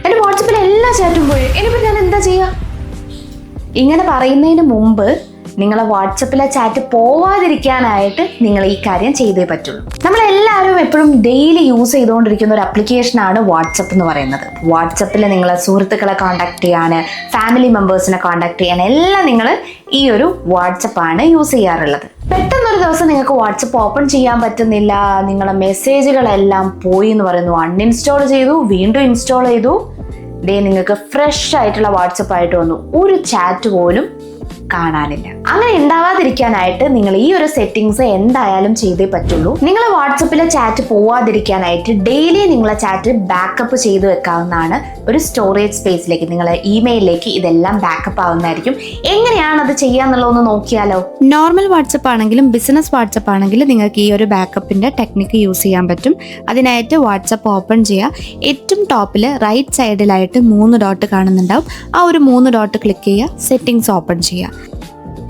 എൻ്റെ വാട്സപ്പിൽ എല്ലാ ചാറ്റും പോയി, ഇനിയിപ്പോൾ ഞാൻ എന്താ ചെയ്യുക? ഇങ്ങനെ പറയുന്നതിന് മുമ്പ് നിങ്ങളെ വാട്സപ്പിലെ ചാറ്റ് പോവാതിരിക്കാനായിട്ട് നിങ്ങൾ ഈ കാര്യം ചെയ്തേ പറ്റുള്ളൂ. നമ്മളെല്ലാവരും എപ്പോഴും ഡെയിലി യൂസ് ചെയ്തുകൊണ്ടിരിക്കുന്ന ഒരു ആപ്ലിക്കേഷനാണ് വാട്സപ്പ് എന്ന് പറയുന്നത്. വാട്സപ്പിൽ നിങ്ങളെ സുഹൃത്തുക്കളെ കോൺടാക്ട് ചെയ്യാൻ, ഫാമിലി മെമ്പേഴ്സിനെ കോൺടാക്ട് ചെയ്യാൻ എല്ലാം നിങ്ങൾ ഈ ഒരു വാട്സപ്പാണ് യൂസ് ചെയ്യാറുള്ളത്. പെട്ടെന്നൊരു ദിവസം നിങ്ങൾക്ക് വാട്സപ്പ് ഓപ്പൺ ചെയ്യാൻ പറ്റുന്നില്ല, നിങ്ങളെ മെസ്സേജുകളെല്ലാം പോയി എന്ന് പറയുന്നു, അൺഇൻസ്റ്റാൾ ചെയ്തു, വീണ്ടും ഇൻസ്റ്റാൾ ചെയ്തു, നിങ്ങൾക്ക് ഫ്രഷ് ആയിട്ടുള്ള വാട്സപ്പ് ആയിട്ട് വന്നു, ഒരു ചാറ്റ് പോലും കാണാനില്ല. അങ്ങനെ ഉണ്ടാവാതിരിക്കാനായിട്ട് നിങ്ങൾ ഈ ഒരു സെറ്റിംഗ്സ് എന്തായാലും ചെയ്തേ പറ്റുള്ളൂ. നിങ്ങളെ വാട്സപ്പിലെ ചാറ്റ് പോവാതിരിക്കാനായിട്ട് ഡെയിലി നിങ്ങളെ ചാറ്റ് ബാക്കപ്പ് ചെയ്ത് വെക്കാവുന്നതാണ്. ഒരു സ്റ്റോറേജ് സ്പേസിലേക്ക്, നിങ്ങളെ ഇമെയിലിലേക്ക് ഇതെല്ലാം ബാക്കപ്പ് ആവുന്നതായിരിക്കും. എങ്ങനെയാണ് അത് ചെയ്യാന്നുള്ളതൊന്ന് നോക്കിയാലോ? നോർമൽ വാട്സപ്പ് ആണെങ്കിലും ബിസിനസ് വാട്സപ്പ് ആണെങ്കിലും നിങ്ങൾക്ക് ഈ ഒരു ബാക്കപ്പിന്റെ ടെക്നിക്ക് യൂസ് ചെയ്യാൻ പറ്റും. അതിനായിട്ട് വാട്സപ്പ് ഓപ്പൺ ചെയ്യുക. ഏറ്റവും ടോപ്പിൽ റൈറ്റ് സൈഡിലായിട്ട് 3 ഡോട്ട് കാണുന്നുണ്ടാവും. ആ ഒരു 3 ഡോട്ട് ക്ലിക്ക് ചെയ്യുക, സെറ്റിംഗ്സ് ഓപ്പൺ ചെയ്യുക.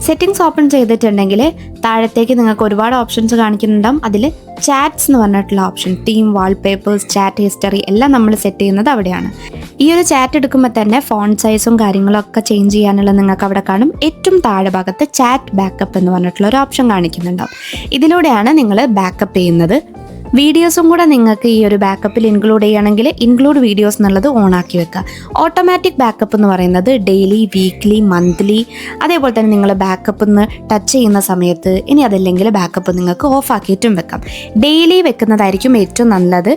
സെറ്റിംഗ്സ് ഓപ്പൺ ചെയ്തിട്ടുണ്ടെങ്കിൽ താഴത്തേക്ക് നിങ്ങൾക്ക് ഒരുപാട് ഓപ്ഷൻസ് കാണിക്കുന്നുണ്ടാവും. അതിൽ ചാറ്റ്സ് എന്ന് പറഞ്ഞിട്ടുള്ള option, theme, wallpapers, chat history എല്ലാം നമ്മൾ സെറ്റ് ചെയ്യുന്നത് അവിടെയാണ്. ഈ ഒരു ചാറ്റ് എടുക്കുമ്പോൾ തന്നെ ഫോണ്ട് സൈസും കാര്യങ്ങളൊക്കെ ചേഞ്ച് ചെയ്യാനുള്ള നിങ്ങൾക്ക് അവിടെ കാണും. ഏറ്റവും താഴെ ഭാഗത്ത് ചാറ്റ് ബാക്കപ്പ് എന്ന് പറഞ്ഞിട്ടുള്ള ഒരു ഓപ്ഷൻ കാണിക്കുന്നുണ്ടാവും. ഇതിലൂടെയാണ് നിങ്ങൾ ബാക്കപ്പ് ചെയ്യുന്നത്. വീഡിയോസും കൂടെ നിങ്ങൾക്ക് ഈ ഒരു ബാക്കപ്പിൽ ഇൻക്ലൂഡ് ചെയ്യുകയാണെങ്കിൽ ഇൻക്ലൂഡ് വീഡിയോസ് എന്നുള്ളത് ഓൺ ആക്കി വെക്കുക. ഓട്ടോമാറ്റിക് ബാക്കപ്പ് എന്ന് പറയുന്നത് ഡെയിലി, വീക്ക്ലി, മന്ത്ലി, അതേപോലെ തന്നെ നിങ്ങൾ ബാക്കപ്പ് ഒന്ന് ടച്ച് ചെയ്യുന്ന സമയത്ത്, ഇനി അതല്ലെങ്കിൽ ബാക്കപ്പ് നിങ്ങൾക്ക് ഓഫ് ആക്കിയിട്ടും വെക്കാം. ഡെയിലി വെക്കുന്നതായിരിക്കും ഏറ്റവും നല്ലത്.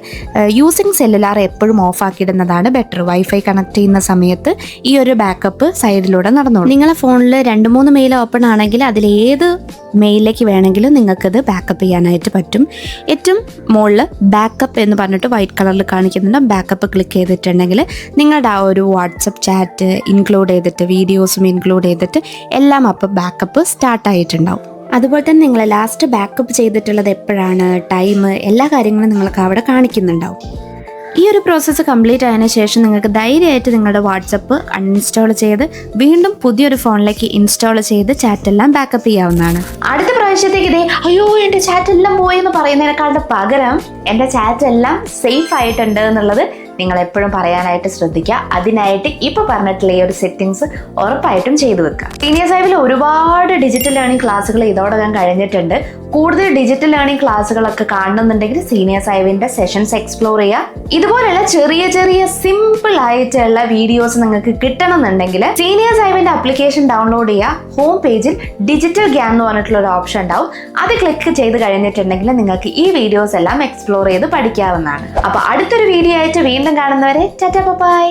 യൂസിങ് സെല്ലുലാർ എപ്പോഴും ഓഫ് ആക്കിയിടുന്നതാണ് ബെറ്റർ. വൈഫൈ കണക്ട് ചെയ്യുന്ന സമയത്ത് ഈ ഒരു ബാക്കപ്പ് സൈഡിലൂടെ നടന്നോളൂ. നിങ്ങളെ ഫോണിൽ 2-3 മെയിൽ ഓപ്പൺ ആണെങ്കിൽ അതിലേത് മെയിലിലേക്ക് വേണമെങ്കിലും നിങ്ങൾക്കത് ബാക്കപ്പ് ചെയ്യാനായിട്ട് പറ്റും. ഏറ്റവും മുകളിൽ ബാക്കപ്പ് എന്ന് പറഞ്ഞിട്ട് വൈറ്റ് കളറിൽ കാണിക്കുന്നുണ്ട്. ബാക്കപ്പ് ക്ലിക്ക് ചെയ്തിട്ടുണ്ടെങ്കിൽ നിങ്ങളുടെ ആ ഒരു വാട്സപ്പ് ചാറ്റ് ഇൻക്ലൂഡ് ചെയ്തിട്ട്, വീഡിയോസും ഇൻക്ലൂഡ് ചെയ്തിട്ട് എല്ലാം അപ്പോൾ ബാക്കപ്പ് സ്റ്റാർട്ടായിട്ടുണ്ടാവും. അതുപോലെ തന്നെ നിങ്ങൾ ലാസ്റ്റ് ബാക്കപ്പ് ചെയ്തിട്ടുള്ളത് എപ്പോഴാണ്, ടൈം, എല്ലാ കാര്യങ്ങളും നിങ്ങൾക്ക് അവിടെ കാണിക്കുന്നുണ്ടാവും. ഈ ഒരു പ്രോസസ്സ് കംപ്ലീറ്റ് ആയതിനു ശേഷം നിങ്ങൾക്ക് ധൈര്യമായിട്ട് നിങ്ങളുടെ വാട്സപ്പ് അൺഇൻസ്റ്റാൾ ചെയ്ത് വീണ്ടും പുതിയൊരു ഫോണിലേക്ക് ഇൻസ്റ്റാൾ ചെയ്ത് ചാറ്റെല്ലാം ബാക്കപ്പ് ചെയ്യാവുന്നതാണ്. അടുത്ത പ്രാവശ്യത്തേക്ക് ഇതേ അയ്യോ എൻ്റെ ചാറ്റ് എല്ലാം പോയി എന്ന് പറയുന്നതിനേക്കാളുടെ പകരം എൻ്റെ ചാറ്റ് എല്ലാം സേഫ് ആയിട്ടുണ്ട് എന്നുള്ളത് നിങ്ങൾ എപ്പോഴും പറയാനായിട്ട് ശ്രദ്ധിക്കുക. അതിനായിട്ട് ഇപ്പോൾ പറഞ്ഞിട്ടുള്ള ഈ ഒരു സെറ്റിംഗ്സ് ഉറപ്പായിട്ടും ചെയ്തു വെക്കുക. സീനിയർ സൈവിൽ ഒരുപാട് ഡിജിറ്റൽ ലേണിംഗ് ക്ലാസ്സുകൾ ഇതോടകം കഴിഞ്ഞിട്ടുണ്ട്. കൂടുതൽ ഡിജിറ്റൽ ലേണിംഗ് ക്ലാസ്സുകളൊക്കെ കാണുന്നുണ്ടെങ്കിൽ സീനിയർ സൈവിന്റെ സെഷൻസ് എക്സ്പ്ലോർ ചെയ്യുക. ഇതുപോലെയുള്ള ചെറിയ ചെറിയ സിമ്പിൾ ആയിട്ടുള്ള വീഡിയോസ് നിങ്ങൾക്ക് കിട്ടണമെന്നുണ്ടെങ്കിൽ സീനിയർ സൈവിന്റെ ആപ്ലിക്കേഷൻ ഡൗൺലോഡ് ചെയ്യുക. ഹോം പേജിൽ ഡിജിറ്റൽ ഗ്യാൻ എന്ന് പറഞ്ഞിട്ടുള്ള ഒരു ഓപ്ഷൻ ഉണ്ടാവും. അത് ക്ലിക്ക് ചെയ്ത് കഴിഞ്ഞിട്ടുണ്ടെങ്കിൽ നിങ്ങൾക്ക് ഈ വീഡിയോസ് എല്ലാം എക്സ്പ്ലോർ ചെയ്ത് പഠിക്കാവുന്നതാണ്. അപ്പോൾ അടുത്തൊരു വീഡിയോ ആയിട്ട് വീണ്ടും കാണുന്നവരെ ടാറ്റാ ബൈ.